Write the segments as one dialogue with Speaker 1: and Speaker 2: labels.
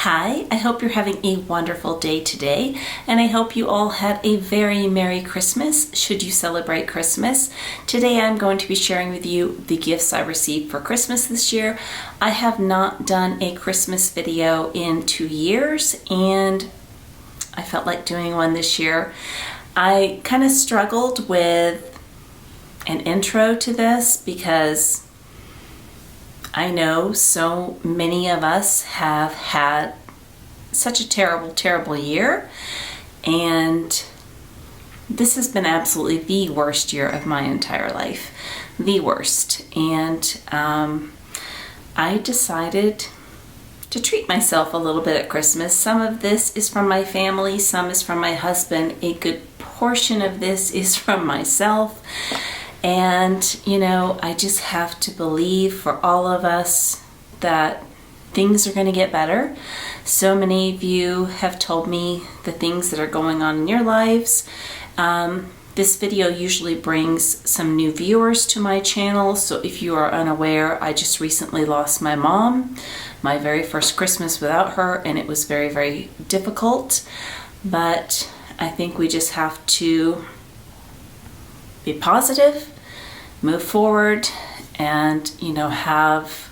Speaker 1: Hi, I hope you're having a wonderful day today, and I hope you all had a very Merry Christmas, should you celebrate Christmas. Today I'm going to be sharing with you the gifts I received for Christmas this year. I have not done a Christmas video in 2 years, and I felt like doing one this year. I kind of struggled with an intro to this because I know so many of us have had such a terrible year, and this has been absolutely the worst year of my entire life. The worst. And I decided to treat myself a little bit at Christmas. Some of this is from my family, some is from my husband. A good portion of this is from myself. And, you know, I just have to believe for all of us that things are going to get better. So many of you have told me the things that are going on in your lives. This video usually brings some new viewers to my channel. So if you are unaware, I just recently lost my mom, my very first Christmas without her, and it was very difficult. But I think we just have to be positive, move forward, and, you know, have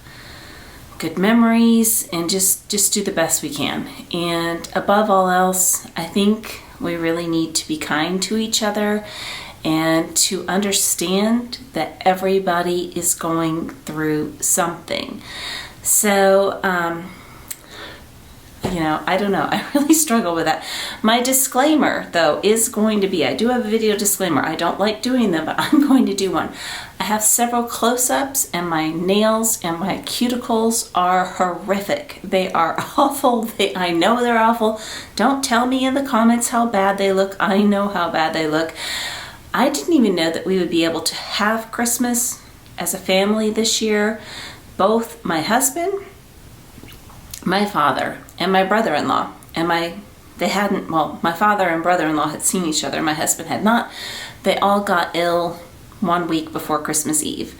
Speaker 1: good memories and just do the best we can. And above all else, I think we really need to be kind to each other and to understand that everybody is going through something. So, you know, I don't know. I really struggle with that. My disclaimer, though, is going to be, I do have a video disclaimer. I don't like doing them, but I'm going to do one. I have several close-ups, and my nails and my cuticles are horrific. They are awful. I know they're awful. Don't tell me in the comments how bad they look. I know how bad they look. I didn't even know that we would be able to have Christmas as a family this year. Both my husband, my father, and my brother-in-law, and my father and brother-in-law had seen each other. My husband had not. They all got ill 1 week before Christmas Eve,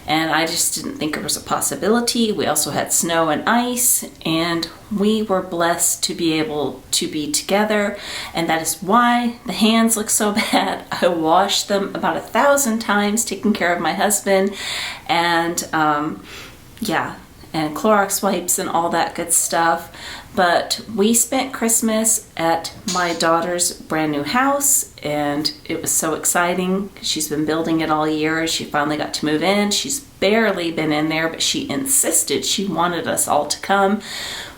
Speaker 1: and I just didn't think it was a possibility. We also had snow and ice, and we were blessed to be able to be together, and that is why the hands look so bad. I washed them about 1,000 times, taking care of my husband, and and Clorox wipes and all that good stuff. But we spent Christmas at my daughter's brand new house, and it was so exciting. She's been building it all year. She finally got to move in. She's barely been in there, but she insisted. She wanted us all to come.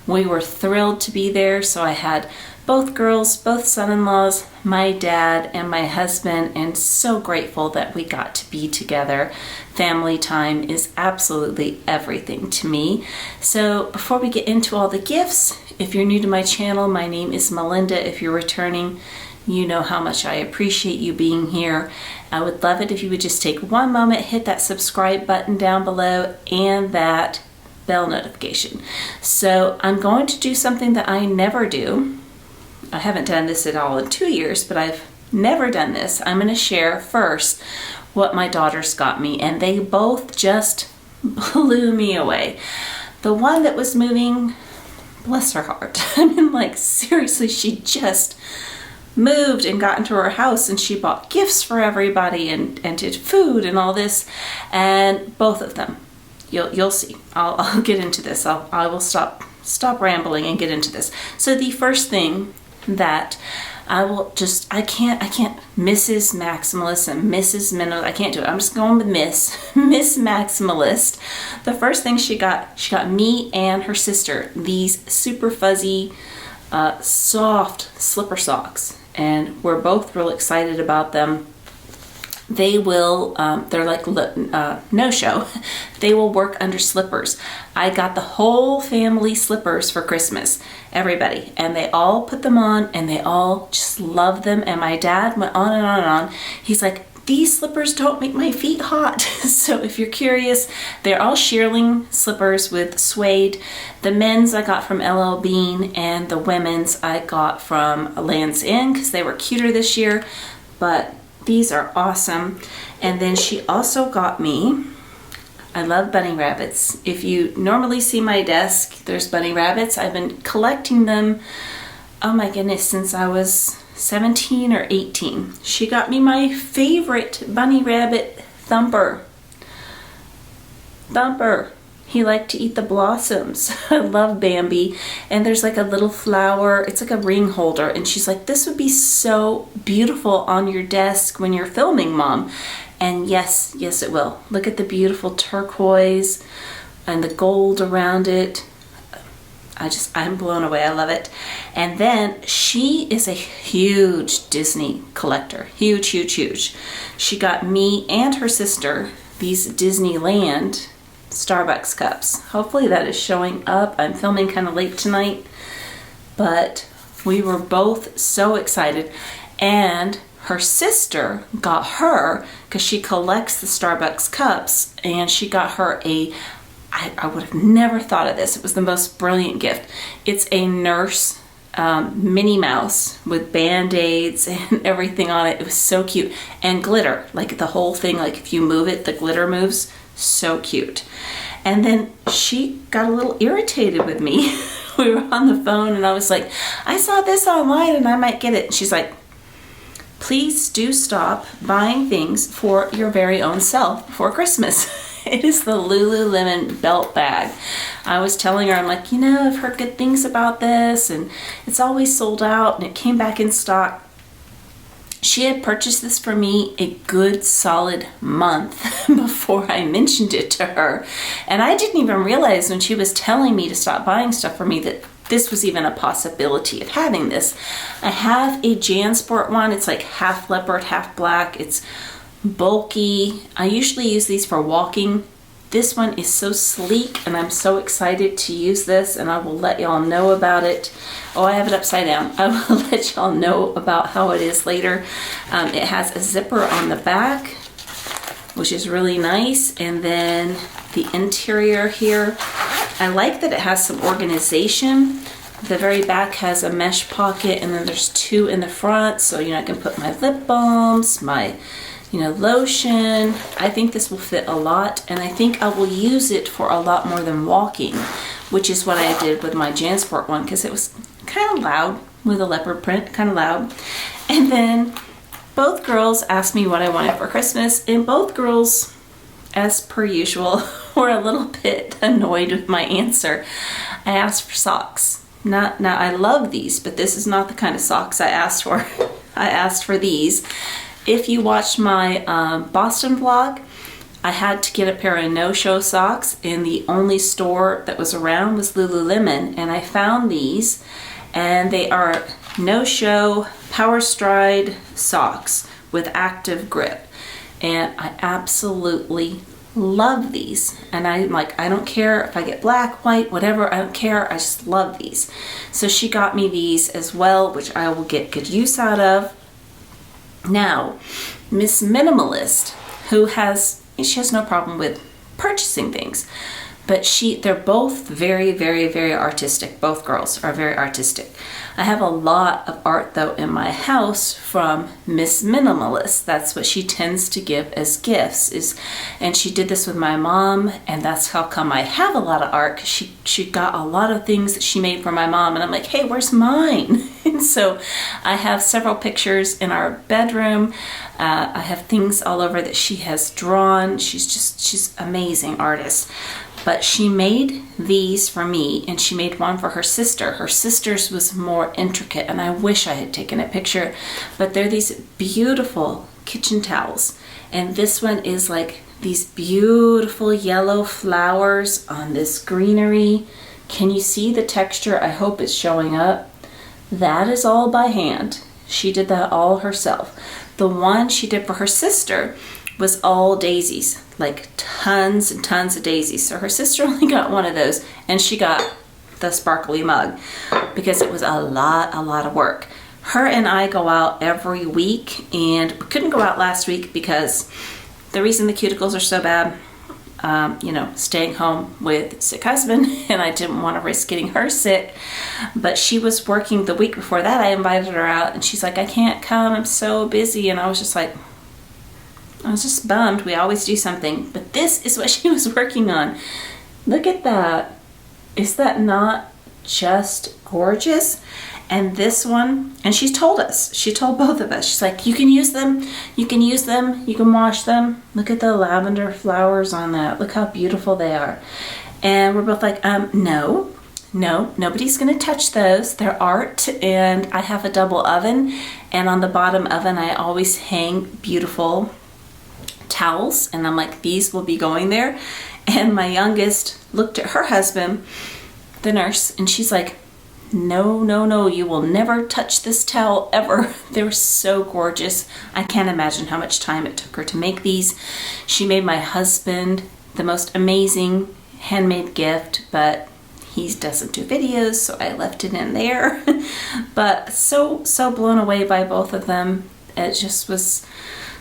Speaker 1: We were thrilled to be there. So I had both girls, both son-in-laws, my dad, and my husband, and so grateful that we got to be together. Family time is absolutely everything to me. So before we get into all the gifts, if you're new to my channel, my name is Melinda. If you're returning, you know how much I appreciate you being here. I would love it if you would just take one moment, hit that subscribe button down below and that bell notification. So I'm going to do something that I never do. I haven't done this at all in 2 years, but I've never done this. I'm going to share first what my daughters got me, and they both just blew me away. The one that was moving, bless her heart. I mean, like, seriously, she just moved and got into her house, and she bought gifts for everybody and did food and all this. And both of them, you'll see. I'll get into this. I will stop rambling and get into this. So the first thing that I can't Mrs. Maximalist and Mrs. Minimalist, I can't do it. I'm just going with Miss Maximalist. The first thing she got me and her sister these super fuzzy, soft slipper socks, and we're both real excited about them. They will, they're like no-show. They will work under slippers. I got the whole family slippers for Christmas, everybody, and they all put them on and they all just love them. And my dad went on and on and on. He's like, these slippers don't make my feet hot. So if you're curious, they're all shearling slippers with suede. The men's I got from LL Bean, and the women's I got from Land's End because they were cuter this year. But these are awesome. And then she also got me I love bunny rabbits. If you normally see my desk, there's bunny rabbits. I've been collecting them, oh my goodness, since I was 17 or 18. She got me my favorite bunny rabbit, Thumper. Thumper. He liked to eat the blossoms. I love Bambi. And there's like a little flower. It's like a ring holder. And she's like, this would be so beautiful on your desk when you're filming, Mom. And yes, yes it will. Look at the beautiful turquoise and the gold around it. I'm blown away. I love it. And then she is a huge Disney collector. Huge, huge, huge. She got me and her sister these Disneyland Starbucks cups. Hopefully that is showing up. I'm filming kind of late tonight, but we were both so excited. And her sister got her, because she collects the Starbucks cups, and she got her I would have never thought of this. It was the most brilliant gift. It's a nurse Minnie Mouse with band-aids and everything on it. It was so cute. And glitter, like the whole thing, like if you move it, the glitter moves. So cute. And then she got a little irritated with me. We were on the phone and I was like, I saw this online and I might get it. And she's like, please do stop buying things for your very own self before Christmas. It is the Lululemon belt bag. I was telling her, I'm like, you know, I've heard good things about this and it's always sold out, and it came back in stock. She had purchased this for me a good solid month before I mentioned it to her. And I didn't even realize when she was telling me to stop buying stuff for me that this was even a possibility of having this. I have a JanSport one. It's like half leopard, half black. It's bulky. I usually use these for walking. This one is so sleek and I'm so excited to use this, and I will let y'all know about it. Oh, I have it upside down. I will let y'all know about how it is later. It has a zipper on the back, which is really nice. And then the interior here, I like that it has some organization. The very back has a mesh pocket, and then there's two in the front. So, you know, I can put my lip balms, my lotion. I think this will fit a lot, and I think I will use it for a lot more than walking, which is what I did with my JanSport one, because it was kind of loud with a leopard print, kind of loud. And then both girls asked me what I wanted for Christmas, and both girls, as per usual, were a little bit annoyed with my answer. I asked for socks. Now I love these, but this is not the kind of socks I asked for. I asked for these. If you watched my Boston vlog, I had to get a pair of no-show socks, and the only store that was around was Lululemon, and I found these, and they are no-show Power Stride socks with active grip, and I absolutely love these. And I'm like, I don't care if I get black, white, whatever, I don't care, I just love these. So she got me these as well, which I will get good use out of. Now, Miss Minimalist, she has no problem with purchasing things, but they're both very, very, very artistic. Both girls are very artistic. I have a lot of art though in my house from Miss Minimalist. That's what she tends to give as gifts, and she did this with my mom, and that's how come I have a lot of art, because she got a lot of things that she made for my mom, and I'm like, hey, where's mine? And so I have several pictures in our bedroom. I have things all over that she has drawn. She's amazing artist. But she made these for me, and she made one for her sister. Her sister's was more intricate, and I wish I had taken a picture, but they're these beautiful kitchen towels. And this one is like these beautiful yellow flowers on this greenery. Can you see the texture? I hope it's showing up. That is all by hand. She did that all herself. The one she did for her sister was all daisies, like tons and tons of daisies. So her sister only got one of those, and she got the sparkly mug because it was a lot of work. Her and I go out every week, and we couldn't go out last week because the reason the cuticles are so bad, staying home with sick husband, and I didn't want to risk getting her sick. But she was working the week before that. I invited her out, and she's like, I can't come, I'm so busy. And I was just like, I was just bummed. We always do something. But this is what she was working on. Look at that. Is that not just gorgeous? And this one, and she told us, she told both of us, she's like, you can use them, you can use them, you can wash them. Look at the lavender flowers on that. Look how beautiful they are. And we're both like, no, nobody's gonna touch those. They're art. And I have a double oven, and on the bottom oven, I always hang beautiful towels. And I'm like, these will be going there. And my youngest looked at her husband, the nurse, and she's like, no, you will never touch this towel ever. They were so gorgeous. I can't imagine how much time it took her to make these. She made my husband the most amazing handmade gift, but he doesn't do videos, so I left it in there. But so blown away by both of them. It just was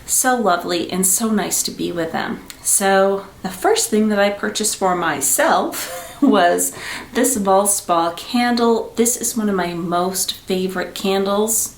Speaker 1: so lovely and so nice to be with them. So the first thing that I purchased for myself was this Valspar candle. This is one of my most favorite candles.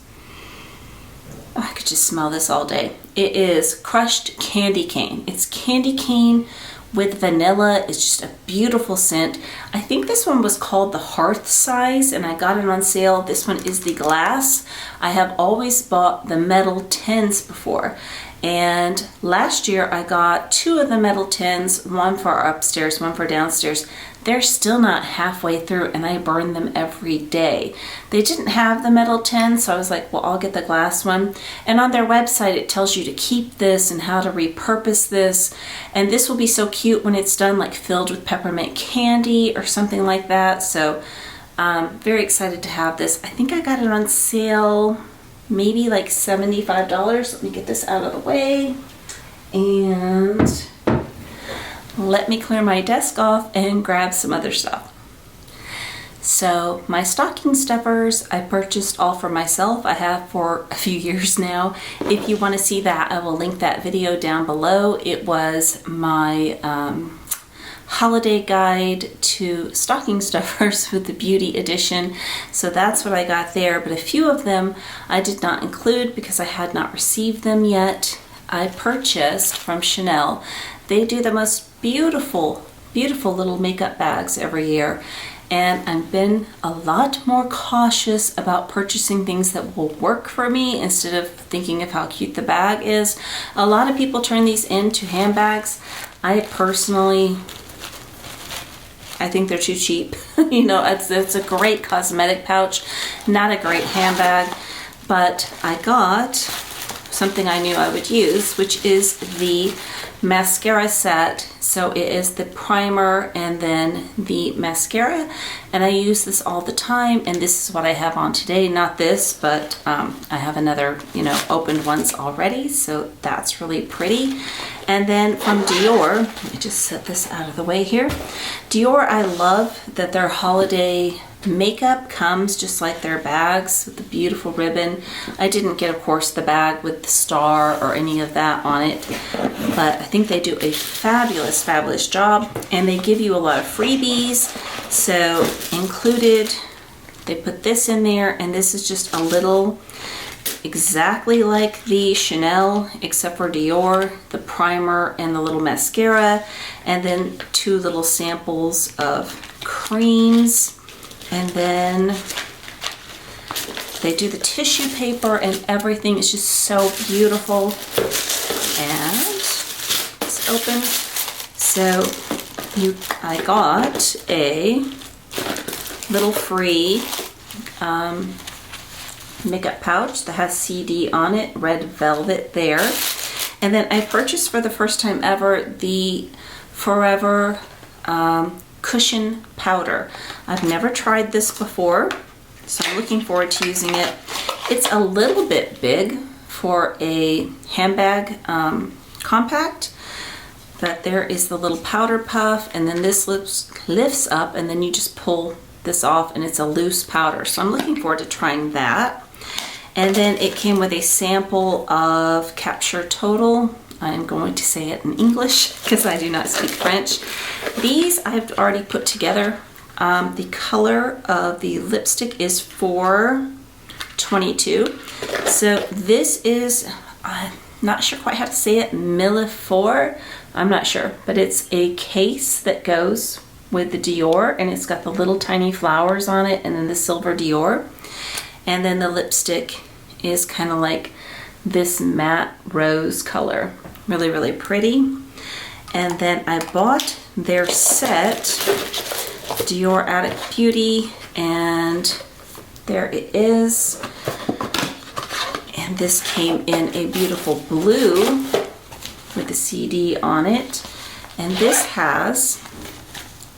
Speaker 1: Oh, I could just smell this all day. It is crushed candy cane. It's candy cane with vanilla. It's just a beautiful scent. I think this one was called the hearth size, and I got it on sale. This one is the glass. I have always bought the metal tins before, and last year I got 2 of the metal tins, one for upstairs, one for downstairs. They're still not halfway through, and I burn them every day. They didn't have the metal tin, so I was like, well, I'll get the glass one. And on their website, it tells you to keep this and how to repurpose this. And this will be so cute when it's done, like filled with peppermint candy or something like that. So very excited to have this. I think I got it on sale, maybe like $75. Let me get this out of the way. And let me clear my desk off and grab some other stuff. So my stocking stuffers, I purchased all for myself. I have for a few years now. If you want to see that, I will link that video down below. It was my holiday guide to stocking stuffers with the beauty edition. So that's what I got there. But a few of them I did not include because I had not received them yet. I purchased from Chanel. They do the most beautiful little makeup bags every year, and I've been a lot more cautious about purchasing things that will work for me instead of thinking of how cute the bag is. A lot of people turn these into handbags. I personally, I think they're too cheap. You know, it's a great cosmetic pouch, not a great handbag, but I got something I knew I would use, which is the mascara set. So it is the primer and then the mascara, and I use this all the time, and this is what I have on today. Not this, but I have another, opened ones already, so that's really pretty. And then from Dior, let me just set this out of the way here. Dior, I love that their holiday makeup comes just like their bags with the beautiful ribbon. I didn't get, of course, the bag with the star or any of that on it, but I think they do a fabulous job, and they give you a lot of freebies. So included, they put this in there, and this is just a little, exactly like the Chanel, except for Dior, the primer and the little mascara, and then 2 little samples of creams. And then they do the tissue paper, and everything is just so beautiful. And it's open. So I got a little free makeup pouch that has CD on it, red velvet there. And then I purchased for the first time ever the Forever cushion powder. I've never tried this before, so I'm looking forward to using it. It's a little bit big for a handbag compact, but there is the little powder puff, and then this lifts up, and then you just pull this off, and it's a loose powder. So I'm looking forward to trying that. And then it came with a sample of Capture Total. I'm going to say it in English because I do not speak French. These I've already put together. The color of the lipstick is 422. So this is, not sure quite how to say it, Millefort, I'm not sure, but it's a case that goes with the Dior, and it's got the little tiny flowers on it and then the silver Dior. And then the lipstick is kind of like this matte rose color. Really, really pretty. And then I bought their set, Dior Addict Beauty, and there it is. And this came in a beautiful blue with the CD on it. And this has,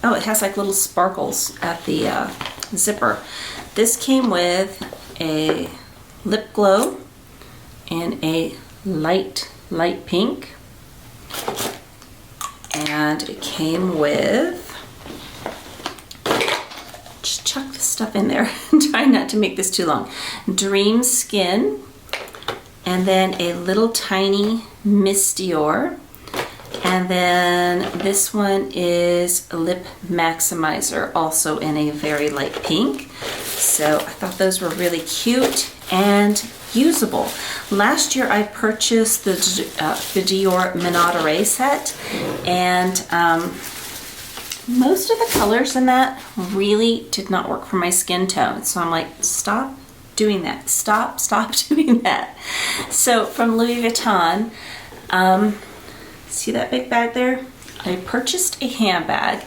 Speaker 1: oh, it has like little sparkles at the zipper. This came with a lip glow in a light pink. And it came with, just chuck this stuff in there, try not to make this too long, Dream Skin, and then a little tiny Miss Dior, and then this one is a lip maximizer, also in a very light pink. So I thought those were really cute and usable. Last year I purchased the Dior Menadere set, and most of the colors in that really did not work for my skin tone. So I'm like, stop doing that. Stop doing that. So from Louis Vuitton, see that big bag there? I purchased a handbag.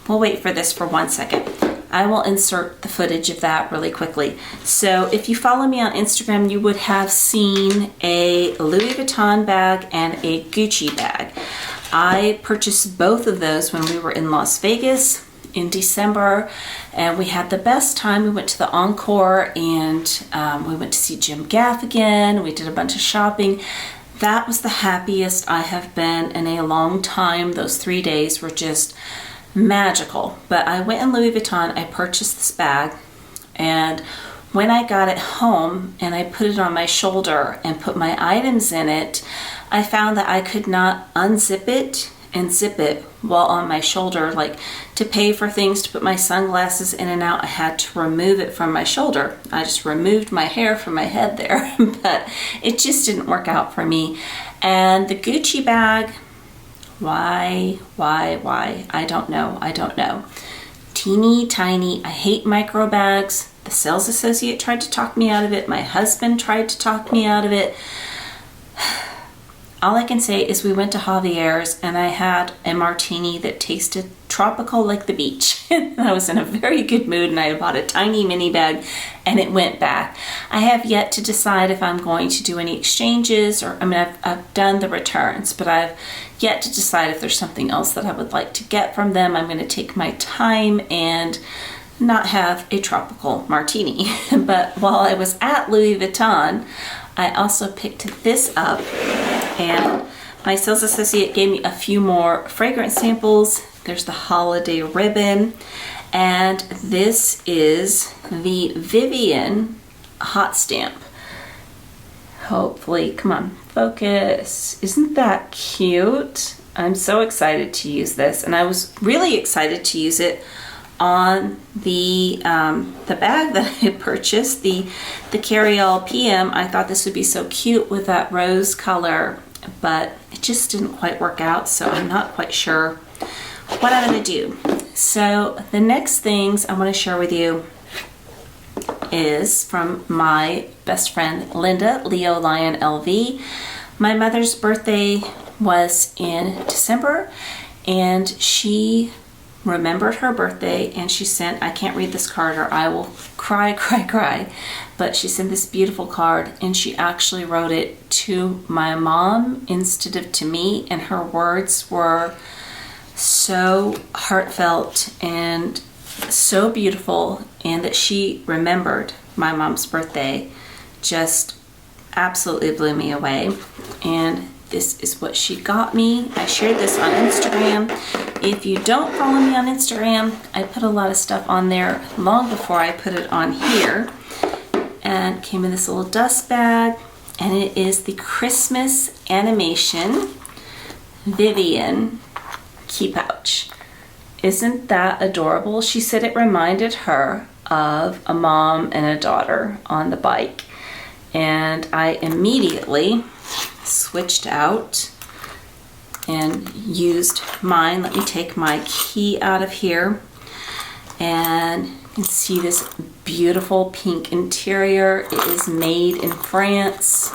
Speaker 1: We'll wait for this for 1 second. I will insert the footage of that really quickly. So if you follow me on Instagram, you would have seen a Louis Vuitton bag and a Gucci bag. I purchased both of those when we were in Las Vegas in December, and we had the best time. We went to the Encore, and we went to see Jim Gaffigan. We did a bunch of shopping. That was the happiest I have been in a long time. Those 3 days were just magical. But I went in Louis Vuitton, I purchased this bag, and when I got it home and I put it on my shoulder and put my items in it, I found that I could not unzip it and zip it while on my shoulder. Like, to pay for things, to put my sunglasses in and out, I had to remove it from my shoulder. I just removed my hair from my head there, but it just didn't work out for me. And the Gucci bag, why? I don't know. Teeny tiny. I hate micro bags. The sales associate tried to talk me out of it. My husband tried to talk me out of it. All I can say is we went to Javier's and I had a martini that tasted tropical like the beach. I was in a very good mood, and I bought a tiny mini bag and it went back. I have yet to decide if I'm going to do any exchanges, or I've done the returns, but I've yet to decide if there's something else that I would like to get from them. I'm going to take my time and not have a tropical martini. But while I was at Louis Vuitton, I also picked this up, and my sales associate gave me a few more fragrance samples. There's the holiday ribbon, and this is the Vivian hot stamp. Hopefully, come on, focus. Isn't that cute? I'm so excited to use this, and I was really excited to use it on the bag that I purchased, the Carryall PM. I thought this would be so cute with that rose color, but it just didn't quite work out, so I'm not quite sure what I'm going to do. So the next things I want to share with you is from my best friend Linda, Leo Lion LV. My mother's birthday was in December, and she remembered her birthday, and she sent, I can't read this card or I will cry, but she sent this beautiful card, and she actually wrote it to my mom instead of to me, and her words were so heartfelt and so beautiful, and that she remembered my mom's birthday just absolutely blew me away. And this is what she got me. I shared this on Instagram. If you don't follow me on Instagram, I put a lot of stuff on there long before I put it on here. And it came in this little dust bag, and it is the Christmas animation Vivian key pouch. Isn't that adorable? She said it reminded her of a mom and a daughter on the bike. And I immediately switched out and used mine. Let me take my key out of here, and you can see this beautiful pink interior. It is made in France.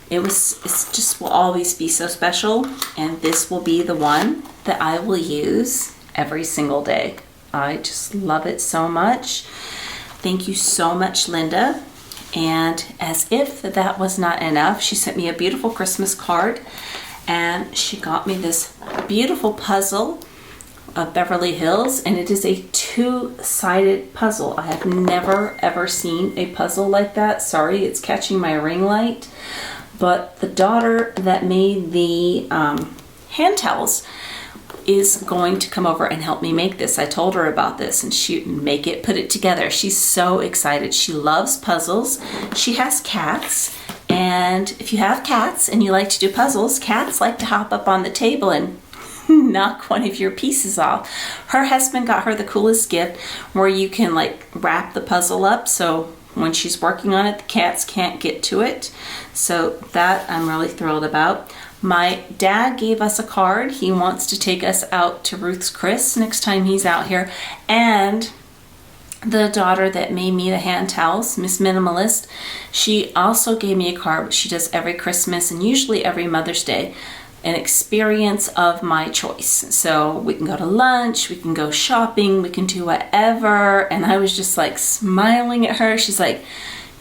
Speaker 1: It's just will always be so special, and this will be the one that I will use every single day. I just love it so much. Thank you so much, Linda. And as if that was not enough, she sent me a beautiful Christmas card, and she got me this beautiful puzzle of Beverly Hills, and it is a two-sided puzzle. I have never ever seen a puzzle like that. Sorry, it's catching my ring light. But the daughter that made the hand towels is going to come over and help me make this. I told her about this, and she make it, put it together. She's so excited. She loves puzzles. She has cats, and if you have cats and you like to do puzzles, cats like to hop up on the table and knock one of your pieces off. Her husband got her the coolest gift where you can like wrap the puzzle up, so when she's working on it, the cats can't get to it. So that I'm really thrilled about. My dad gave us a card. He wants to take us out to Ruth's Chris next time he's out here. And the daughter that made me the hand towels, Miss Minimalist, she also gave me a card, which she does every Christmas and usually every Mother's Day, an experience of my choice. So we can go to lunch, we can go shopping, we can do whatever. And I was just like smiling at her. She's like,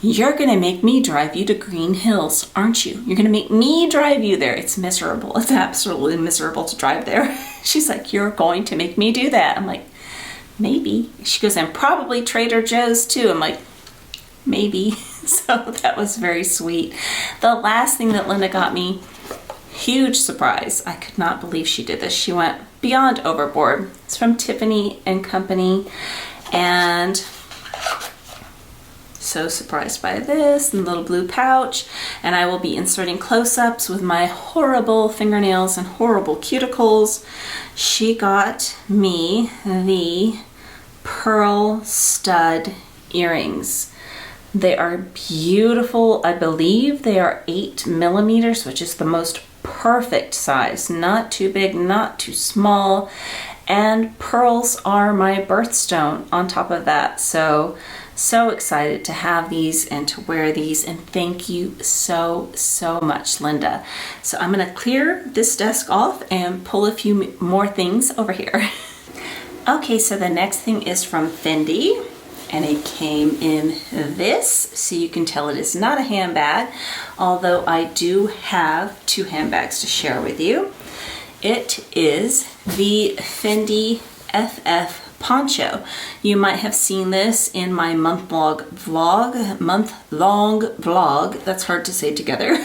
Speaker 1: "You're gonna make me drive you to Green Hills, aren't you? You're gonna make me drive you there." It's miserable. It's absolutely miserable to drive there. She's like, "You're going to make me do that." I'm like, maybe. She goes, "And probably Trader Joe's too." I'm like, maybe. So that was very sweet. The last thing that Linda got me, huge surprise. I could not believe she did this. She went beyond overboard. It's from Tiffany and Company, and so surprised by this and little blue pouch. And I will be inserting close-ups with my horrible fingernails and horrible cuticles. She got me the pearl stud earrings. They are beautiful. I believe they are 8 millimeters, which is the most perfect size. Not too big, not too small. And pearls are my birthstone on top of that. So excited to have these and to wear these. And thank you so much, Linda. So I'm going to clear this desk off and pull a few more things over here. Okay, so the next thing is from Fendi. And it came in this, so you can tell it is not a handbag, although I do have 2 handbags to share with you. It is the Fendi FF poncho. You might have seen this in my month-long vlog. That's hard to say together.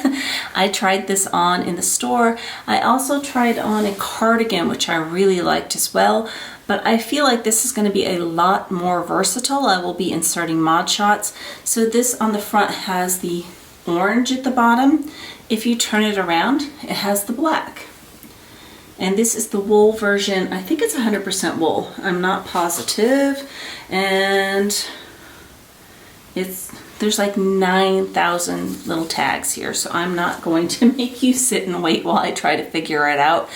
Speaker 1: I tried this on in the store. I also tried on a cardigan, which I really liked as well. But I feel like this is going to be a lot more versatile. I will be inserting mod shots. So this on the front has the orange at the bottom. If you turn it around, it has the black. And this is the wool version. I think it's 100% wool. I'm not positive. And there's like 9,000 little tags here, so I'm not going to make you sit and wait while I try to figure it out.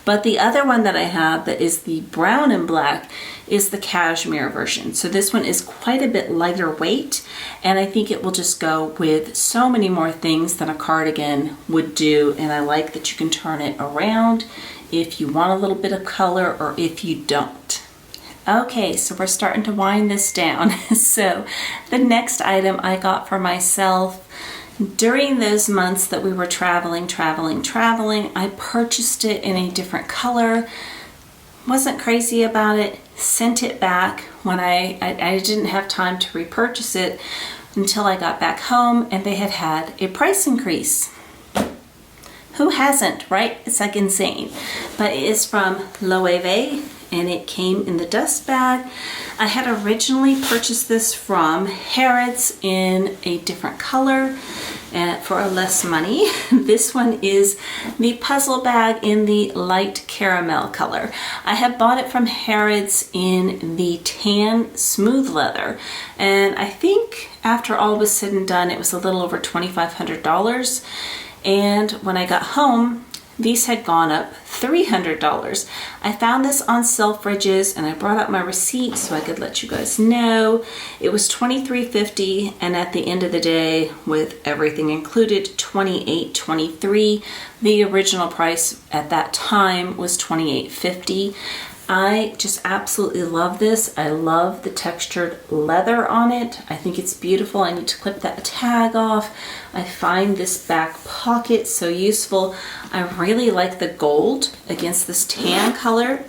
Speaker 1: But the other one that I have that is the brown and black is the cashmere version. So this one is quite a bit lighter weight, and I think it will just go with so many more things than a cardigan would do. And I like that you can turn it around if you want a little bit of color or if you don't. Okay, so we're starting to wind this down. So the next item I got for myself during those months that we were traveling, I purchased it in a different color. Wasn't crazy about it, sent it back when I didn't have time to repurchase it until I got back home, and they had a price increase. Who hasn't, right? It's like insane. But it is from Loewe, and it came in the dust bag. I had originally purchased this from Harrods in a different color for less money. This one is the puzzle bag in the light caramel color. I had bought it from Harrods in the tan smooth leather, and I think after all was said and done, it was a little over $2,500. And when I got home, these had gone up $300. I found this on Selfridges and I brought out my receipt so I could let you guys know. It was $23.50, and at the end of the day, with everything included, $28.23. The original price at that time was $28.50. I just absolutely love this. I love the textured leather on it. I think it's beautiful. I need to clip that tag off. I find this back pocket so useful. I really like the gold against this tan color.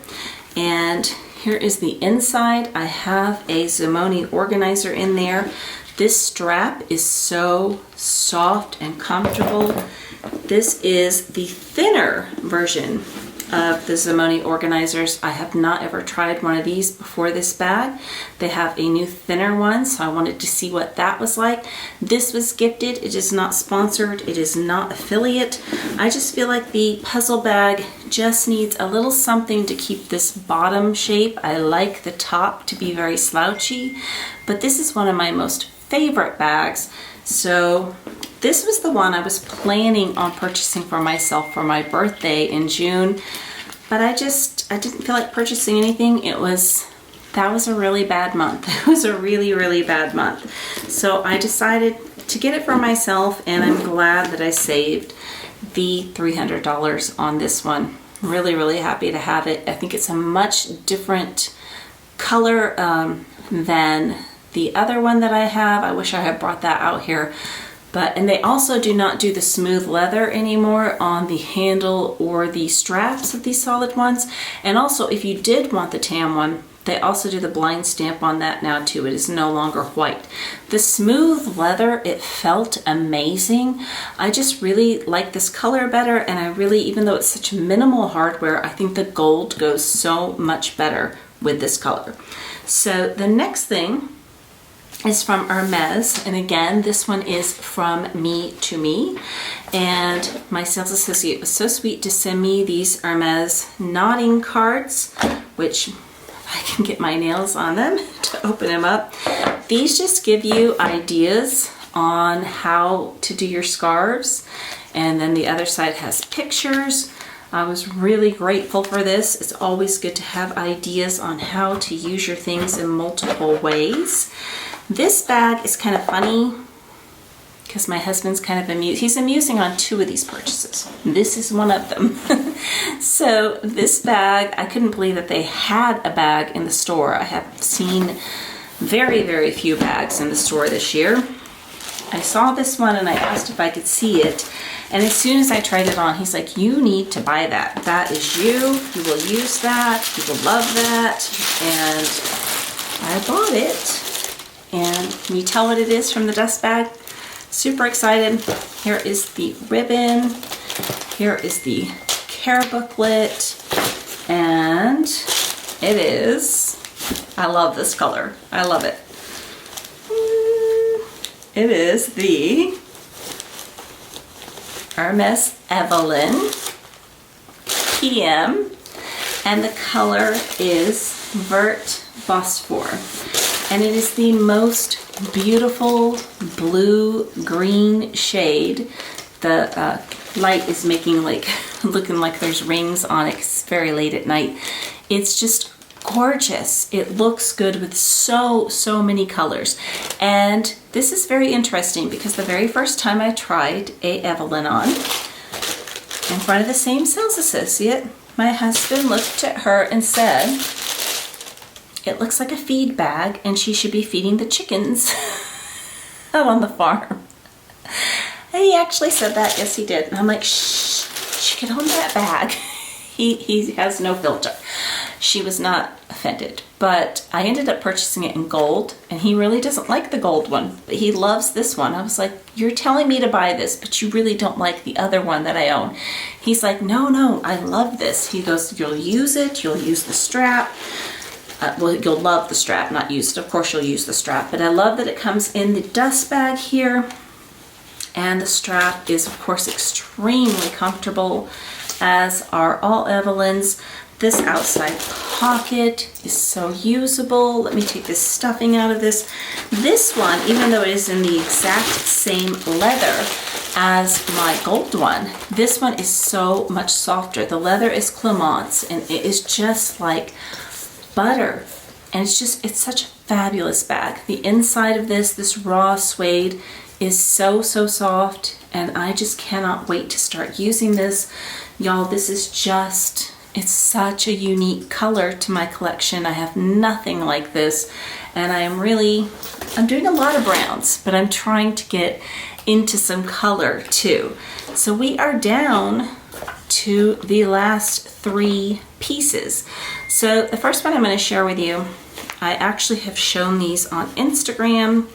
Speaker 1: And here is the inside. I have a Zimone organizer in there. This strap is so soft and comfortable. This is the thinner version of the Zimone organizers. I have not ever tried one of these before this bag. They have a new thinner one, so I wanted to see what that was like. This was gifted. It is not sponsored. It is not affiliate. I just feel like the puzzle bag just needs a little something to keep this bottom shape. I like the top to be very slouchy, but this is one of my most favorite bags. So this was the one I was planning on purchasing for myself for my birthday in June, but I didn't feel like purchasing anything. That was a really bad month. It was a really, really bad month. So I decided to get it for myself, and I'm glad that I saved the $300 on this one. Really, really happy to have it. I think it's a much different color than the other one that I have. I wish I had brought that out here. And they also do not do the smooth leather anymore on the handle or the straps of these solid ones. And also, if you did want the tan one, they also do the blind stamp on that now too. It is no longer white. The smooth leather, it felt amazing. I just really like this color better, and I really, even though it's such minimal hardware, I think the gold goes so much better with this color. So the next thing is from Hermes, and again, this one is from Me to Me, and my sales associate was so sweet to send me these Hermes knotting cards, which I can get my nails on them to open them up. These just give you ideas on how to do your scarves, and then the other side has pictures. I was really grateful for this. It's always good to have ideas on how to use your things in multiple ways. This bag is kind of funny because my husband's kind of amused. He's amusing on two of these purchases. This is one of them. So this bag, I couldn't believe that they had a bag in the store. I have seen very, very few bags in the store this year. I saw this one and I asked if I could see it. And as soon as I tried it on, he's like, you need to buy that. That is you. You will use that. You will love that. And I bought it. And can you tell what it is from the dust bag? Super excited. Here is the ribbon. Here is the care booklet. And it is, I love this color. I love it. It is the Hermes Evelyn PM, and the color is Vert Phosphor. And it is the most beautiful blue-green shade. The light is making looking like there's rings on it. It's very late at night. It's just gorgeous. It looks good with so many colors. And this is very interesting because the very first time I tried a Evelyn on in front of the same sales associate, my husband looked at her and said, it looks like a feed bag and she should be feeding the chickens out on the farm. And he actually said that. Yes, he did. And I'm like, shh, she can own that bag. He has no filter. She was not offended, but I ended up purchasing it in gold, and he really doesn't like the gold one, but he loves this one. I was like, you're telling me to buy this, but you really don't like the other one that I own. He's like, no, I love this. He goes, you'll use it, you'll use the strap. Well, you'll love the strap, not use it. Of course you'll use the strap, but I love that it comes in the dust bag here, and the strap is, of course, extremely comfortable, as are all Evelyns. This outside pocket is so usable. Let me take this stuffing out of this. This one, even though it is in the exact same leather, as my gold one. This one is so much softer. The leather is Clemence and it is just like butter. And it's such a fabulous bag. The inside of this raw suede is so soft, and I just cannot wait to start using this. Y'all, this is just, it's such a unique color to my collection. I have nothing like this, and I'm doing a lot of browns, but I'm trying to get into some color too. So we are down to the last 3 pieces. So the first one I'm going to share with you, I actually have shown these on Instagram.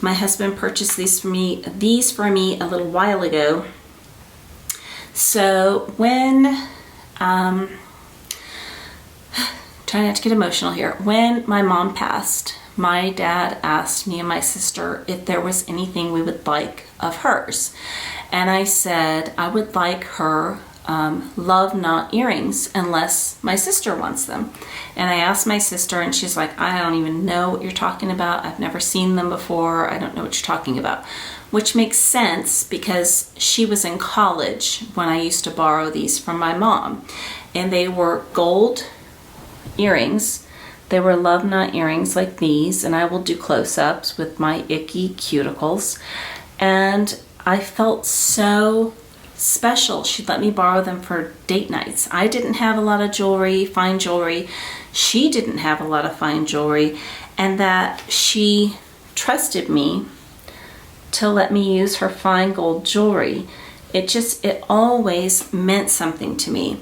Speaker 1: My husband purchased these for me a little while ago. So when, try not to get emotional here, when my mom passed, my dad asked me and my sister if there was anything we would like of hers. And I said I would like her love knot earrings unless my sister wants them. And I asked my sister and she's like, I don't even know what you're talking about. I've never seen them before. I don't know what you're talking about. Which makes sense because she was in college when I used to borrow these from my mom. And they were gold earrings. They were love knot earrings like these, and I will do close-ups with my icky cuticles. And I felt so special. She'd let me borrow them for date nights. I didn't have a lot of jewelry, fine jewelry. She didn't have a lot of fine jewelry, and that she trusted me to let me use her fine gold jewelry. It always meant something to me.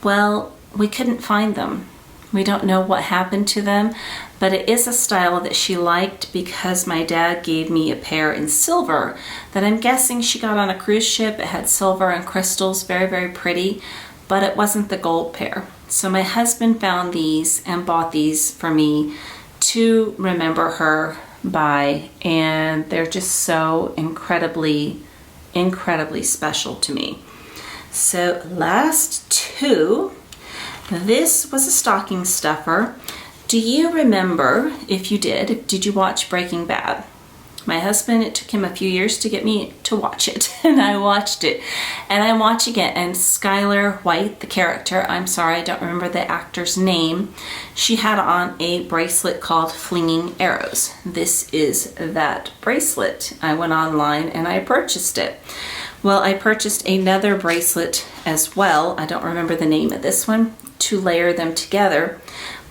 Speaker 1: Well, we couldn't find them. We don't know what happened to them, but it is a style that she liked because my dad gave me a pair in silver that I'm guessing she got on a cruise ship. It had silver and crystals, very, very pretty, but it wasn't the gold pair. So my husband found these and bought these for me to remember her by, and they're just so incredibly, incredibly special to me. So last 2. This was a stocking stuffer. Do you remember, if you did you watch Breaking Bad? My husband, it took him a few years to get me to watch it, and I watched it. And I'm watching it, and Skylar White, the character, I'm sorry, I don't remember the actor's name, she had on a bracelet called Flinging Arrows. This is that bracelet. I went online and I purchased it. Well, I purchased another bracelet as well. I don't remember the name of this one, to layer them together,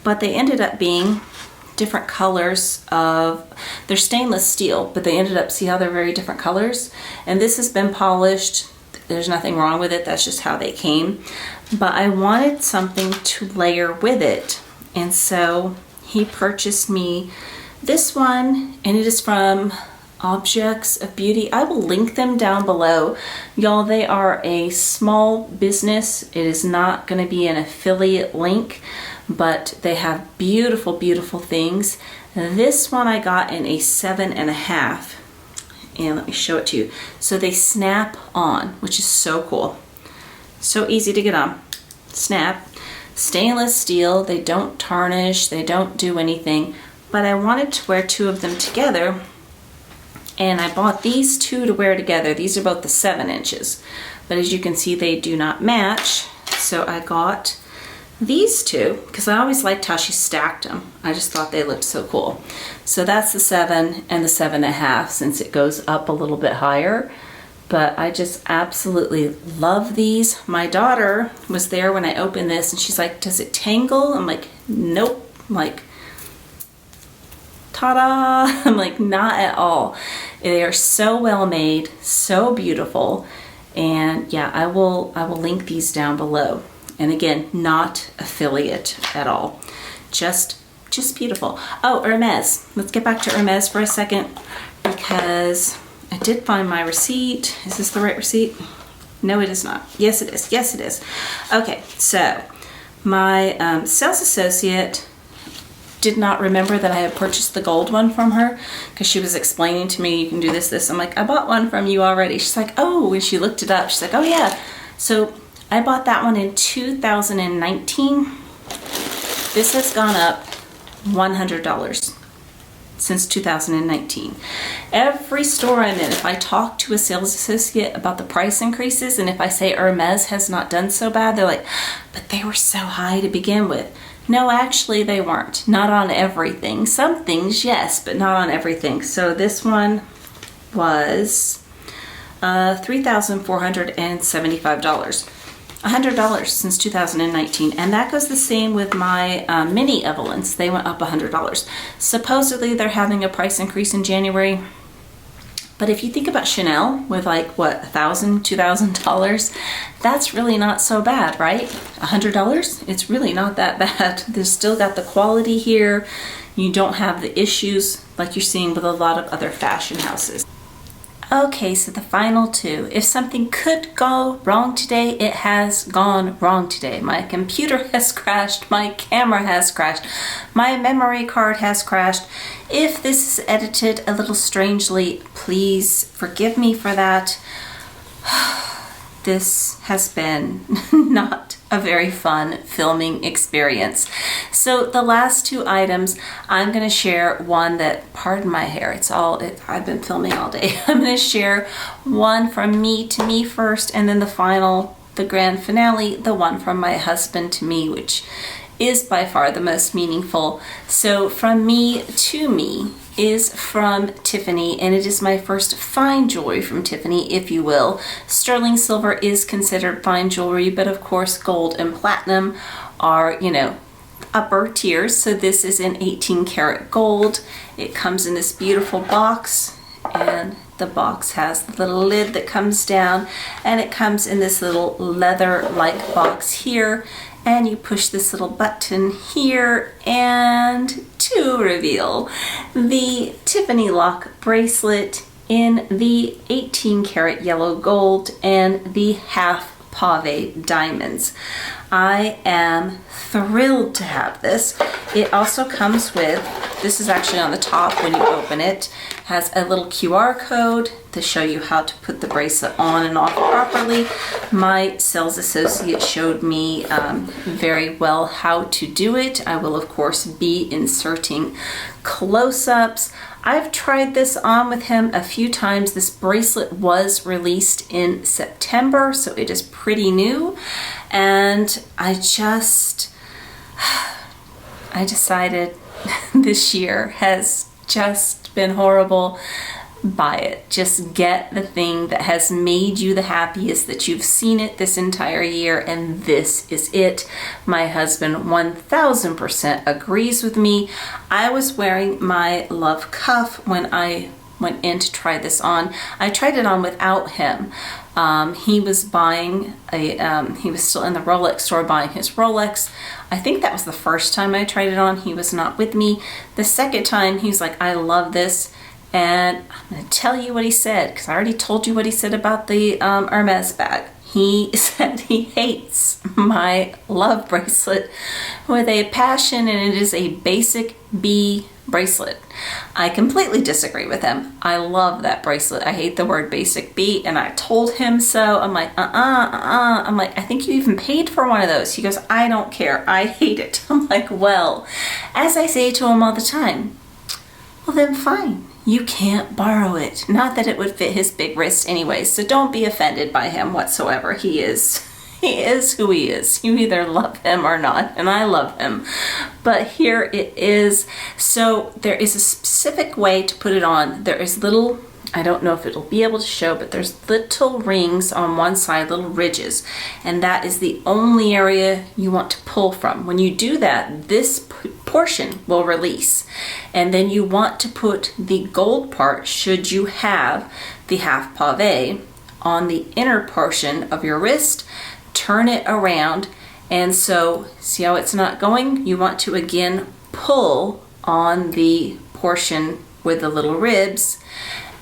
Speaker 1: but they ended up being different colors of, they're stainless steel, but they ended up, see how they're very different colors? And this has been polished. There's nothing wrong with it. That's just how they came. But I wanted something to layer with it. And so he purchased me this one, and it is from Objects of Beauty. I will link them down below. Y'all, they are a small business. It is not going to be an affiliate link, but they have beautiful, beautiful things. This one I got in a 7.5, and let me show it to you. So they snap on, which is so cool. So easy to get on. Snap. Stainless steel. They don't tarnish. They don't do anything. But I wanted to wear 2 of them together. And I bought these 2 to wear together. These are both the 7 inches. But as you can see, they do not match. So I got these 2 because I always liked how she stacked them. I just thought they looked so cool. So that's the 7 and the 7.5 since it goes up a little bit higher. But I just absolutely love these. My daughter was there when I opened this and she's like, does it tangle? I'm like, nope. I'm like, ta-da! I'm like, not at all. They are so well made, so beautiful, and yeah, I will link these down below. And again, not affiliate at all, just beautiful. Oh, Hermes. Let's get back to Hermes for a second because I did find my receipt. Is this the right receipt? No, it is not. Yes, it is. Yes, it is. Okay, so my sales associate did not remember that I had purchased the gold one from her because she was explaining to me, you can do this. I'm like, I bought one from you already. She's like, oh, and she looked it up. She's like, oh yeah. So I bought that one in 2019. This has gone up $100 since 2019. Every store I'm in, if I talk to a sales associate about the price increases, and if I say Hermes has not done so bad, they're like, but they were so high to begin with. No, actually they weren't. Not on everything. Some things, yes, but not on everything. So this one was $3,475. $100 since 2019, and that goes the same with my mini Evelyn's. They went up $100. Supposedly they're having a price increase in January, but if you think about Chanel with like what, $1,000, $2,000, that's really not so bad, right? $100, it's really not that bad. They've still got the quality here. You don't have the issues like you're seeing with a lot of other fashion houses. Okay, so the final two. If something could go wrong today, it has gone wrong today. My computer has crashed, my camera has crashed, my memory card has crashed. If this is edited a little strangely, please forgive me for that. This has been not a very fun filming experience. So the last two items, I'm going to share one that, pardon my hair, I've been filming all day. I'm going to share one from me to me first, and then the grand finale, the one from my husband to me, which is by far the most meaningful. So from me to me is from Tiffany, and it is my first fine jewelry from Tiffany, if you will. Sterling silver is considered fine jewelry, but of course gold and platinum are, upper tiers. So this is an 18 karat gold. It comes in this beautiful box, and the box has the little lid that comes down, and it comes in this little leather-like box here, and you push this little button here and to reveal the Tiffany lock bracelet in the 18 karat yellow gold and the half pave diamonds. I am thrilled to have this. It also comes with, this is actually on the top when you open it, has a little QR code to show you how to put the bracelet on and off properly. My sales associate showed me very well how to do it. I will of course be inserting close-ups. I've tried this on with him a few times. This bracelet was released in September, so it is pretty new, and I decided this year has just been horrible. Buy it. Just get the thing that has made you the happiest, that you've seen it this entire year, and this is it. My husband 1000% agrees with me. I was wearing my love cuff when I went in to try this on. I tried it on without him. He was buying he was still in the Rolex store buying his Rolex. I think that was the first time I tried it on. He was not with me. The second time, he was like, I love this. And I'm going to tell you what he said, because I already told you what he said about the Hermes bag. He said he hates my love bracelet with a passion, and it is a basic B bracelet. I completely disagree with him. I love that bracelet. I hate the word basic B, and I told him so. I'm like, I'm like, I think you even paid for one of those. He goes, I don't care. I hate it. I'm like, well, as I say to him all the time, well then fine. You can't borrow it. Not that it would fit his big wrist anyway, so don't be offended by him whatsoever. He is who he is. You either love him or not, and I love him. But here it is. So there is a specific way to put it on. There is little, I don't know if it'll be able to show, but there's little rings on one side, little ridges, and that is the only area you want to pull from. When you do that, this portion will release, and then you want to put the gold part, should you have the half pave, on the inner portion of your wrist. Turn it around, and so see how it's not going? You want to again pull on the portion with the little ribs,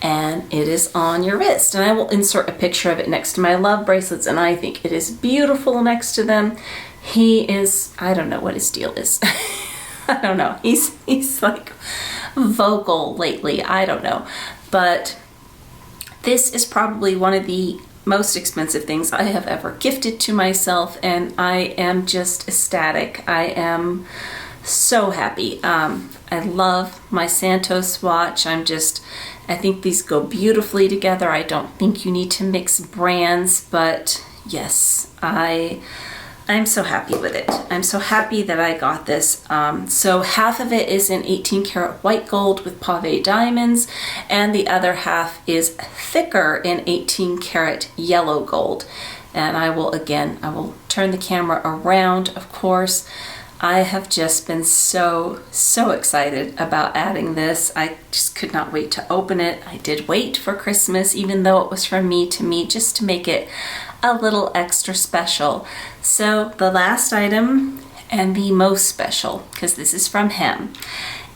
Speaker 1: and it is on your wrist. And I will insert a picture of it next to my love bracelets, and I think it is beautiful next to them. He is, I don't know what his deal is. I don't know. He's like vocal lately. I don't know. But this is probably one of the most expensive things I have ever gifted to myself, and I am just ecstatic. I am so happy. I love my Santos watch. I think these go beautifully together. I don't think you need to mix brands, but yes, I'm so happy with it. I'm so happy that I got this. So half of it is in 18 karat white gold with pave diamonds, and the other half is thicker in 18 karat yellow gold. And I will turn the camera around, of course. I have just been so excited about adding this. I just could not wait to open it. I did wait for Christmas, even though it was from me, just to make it a little extra special. So the last item, and the most special, because this is from him.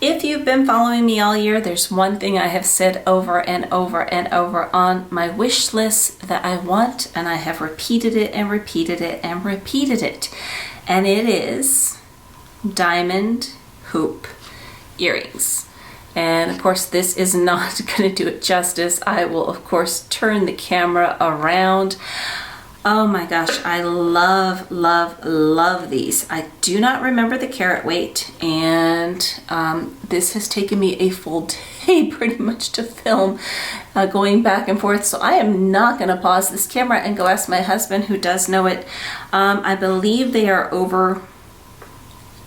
Speaker 1: If you've been following me all year, there's one thing I have said over and over and over on my wish list that I want, and I have repeated it and repeated it and repeated it. And it is diamond hoop earrings. And of course, this is not going to do it justice. I will, of course, turn the camera around. Oh my gosh, I love, love, love these. I do not remember the carat weight, and this has taken me a full day pretty much to film, going back and forth. So I am not going to pause this camera and go ask my husband, who does know it. I believe they are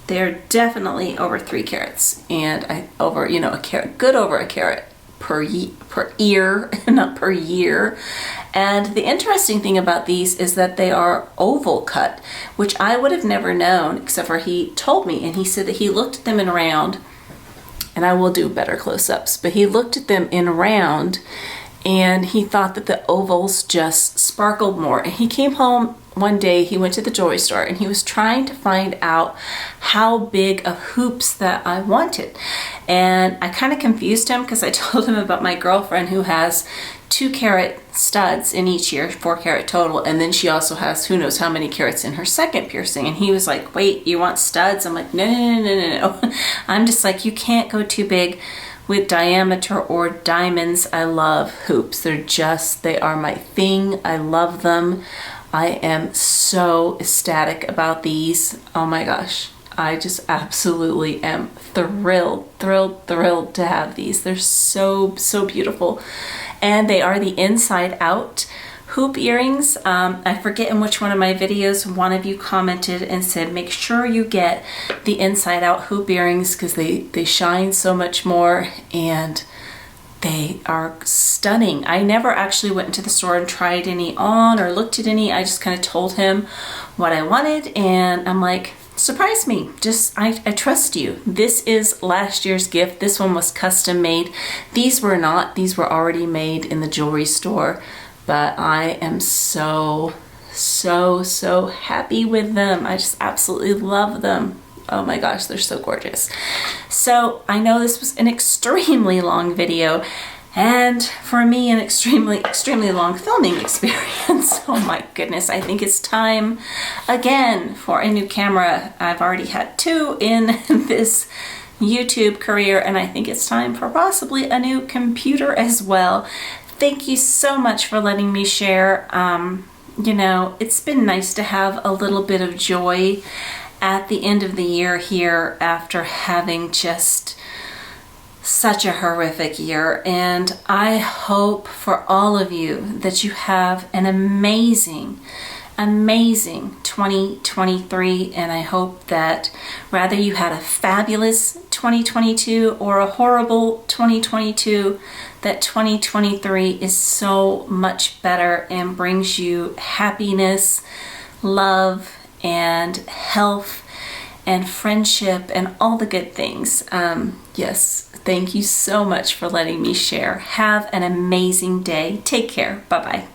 Speaker 1: they're definitely over 3 carats, and a carat, good over a carat per ear, not per year. And the interesting thing about these is that they are oval cut, which I would have never known, except for he told me, and he said that he looked at them in round, and I will do better close-ups, but he looked at them in round and he thought that the ovals just sparkled more. And he came home one day, he went to the jewelry store, and he was trying to find out how big of hoops that I wanted. And I kind of confused him, because I told him about my girlfriend who has 2 carat studs in each ear, 4 carat total, and then she also has who knows how many carats in her second piercing. And he was like, wait, you want studs? I'm like, no. I'm just like, you can't go too big with diameter or diamonds. I love hoops. They are my thing. I love them. I am so ecstatic about these. Oh my gosh. I just absolutely am thrilled to have these. They're so beautiful. And they are the inside out hoop earrings. I forget in which one of my videos one of you commented and said make sure you get the inside out hoop earrings, because they shine so much more and they are stunning. I never actually went into the store and tried any on or looked at any. I just kind of told him what I wanted, and I'm like, surprise me. I trust you. This is last year's gift. This one was custom made. These were not. These were already made in the jewelry store, but I am so happy with them. I just absolutely love them. Oh my gosh, they're so gorgeous. So I know this was an extremely long video, and for me an extremely long filming experience. Oh my goodness, I think it's time again for a new camera. I've already had 2 in this YouTube career, and I think it's time for possibly a new computer as well. Thank you so much for letting me share. It's been nice to have a little bit of joy at the end of the year here after having just such a horrific year. And I hope for all of you that you have an amazing 2023, and I hope that rather you had a fabulous 2022 or a horrible 2022, that 2023 is so much better and brings you happiness, love, and health and friendship and all the good things. Yes, thank you so much for letting me share. Have an amazing day. Take care. Bye-bye.